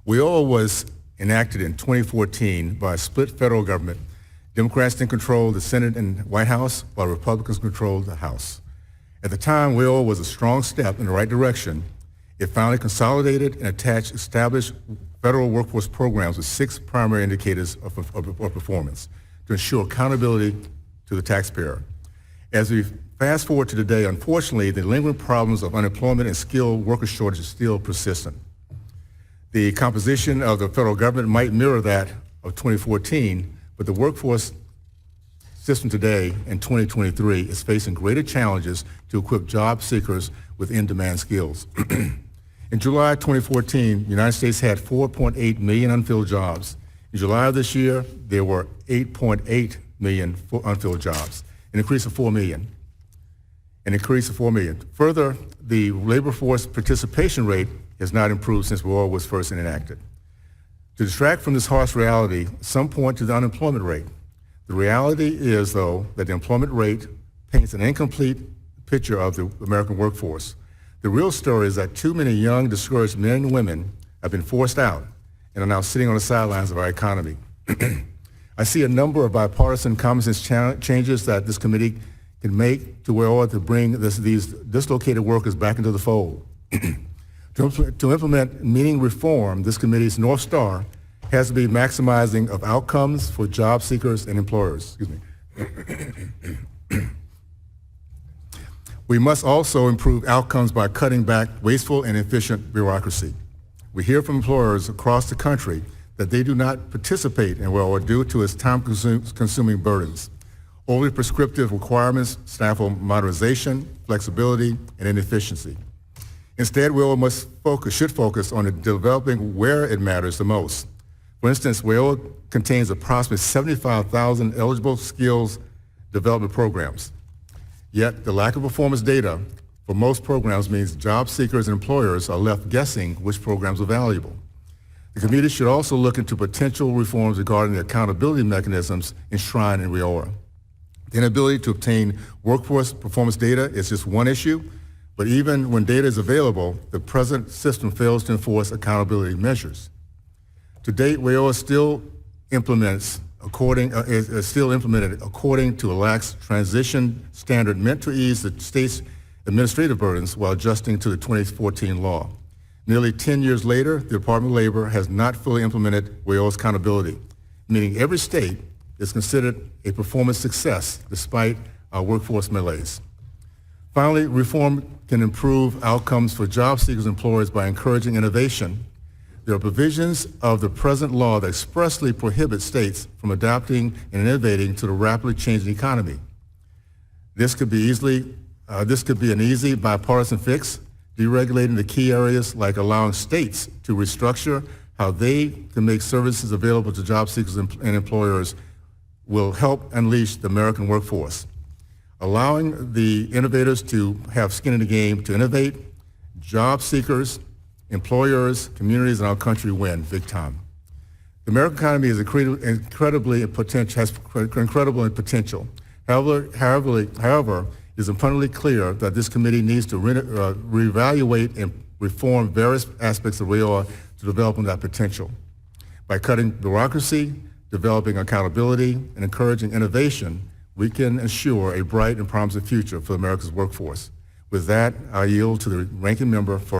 WIOA was enacted in 2014 by a split federal government. Democrats then controlled the Senate and White House, while Republicans controlled the House. At the time, WIOA was a strong step in the right direction. It finally consolidated and attached established federal workforce programs with 6 primary indicators of performance to ensure accountability to the taxpayer. As we fast forward to today, unfortunately, the lingering problems of unemployment and skilled worker shortage is still persistent. The composition of the federal government might mirror that of 2014, but the workforce system today in 2023 is facing greater challenges to equip job seekers with in-demand skills. In July 2014, the United States had 4.8 million unfilled jobs. In July of this year, there were 8.8 million unfilled jobs, an increase of 4 million. Further, the labor force participation rate has not improved since WIOA was first enacted. To distract from this harsh reality, some point to the unemployment rate. The reality is, though, that the employment rate paints an incomplete picture of the American workforce. The real story is that too many young, discouraged men and women have been forced out and are now sitting on the sidelines of our economy. I see a number of bipartisan common sense changes that this committee can make to WIOA to bring these dislocated workers back into the fold. To implement meaning reform, this committee's North Star has to be maximizing of outcomes for job seekers and employers. We must also improve outcomes by cutting back wasteful and inefficient bureaucracy. We hear from employers across the country that they do not participate in WIOA due to its time-consuming burdens, overly prescriptive requirements, staff modernization, flexibility, and inefficiency. Instead, WIOA should focus on developing where it matters the most. For instance, WIOA contains approximately 75,000 eligible skills development programs. Yet, the lack of performance data for most programs means job seekers and employers are left guessing which programs are valuable. The committee should also look into potential reforms regarding the accountability mechanisms enshrined in WIOA. The inability to obtain workforce performance data is just one issue, but even when data is available, the present system fails to enforce accountability measures. To date, WIOA is still implemented according to a lax transition standard meant to ease the state's administrative burdens while adjusting to the 2014 law. Nearly 10 years later, the Department of Labor has not fully implemented WIOA's accountability, meaning every state is considered a performance success despite our workforce malaise. Finally, reform can improve outcomes for job seekers and employers by encouraging innovation. There are provisions of the present law that expressly prohibit states from adapting and innovating to the rapidly changing economy. This could be an easy bipartisan fix, deregulating the key areas like allowing states to restructure how they can make services available to job seekers and employers will help unleash the American workforce. Allowing the innovators to have skin in the game to innovate, job seekers, employers, communities in our country win big time. The American economy is incredible in potential. However, it is abundantly clear that this committee needs to reevaluate and reform various aspects of WIOA to develop on that potential. By cutting bureaucracy, developing accountability, and encouraging innovation, we can ensure a bright and promising future for America's workforce. With that, I yield to the ranking member for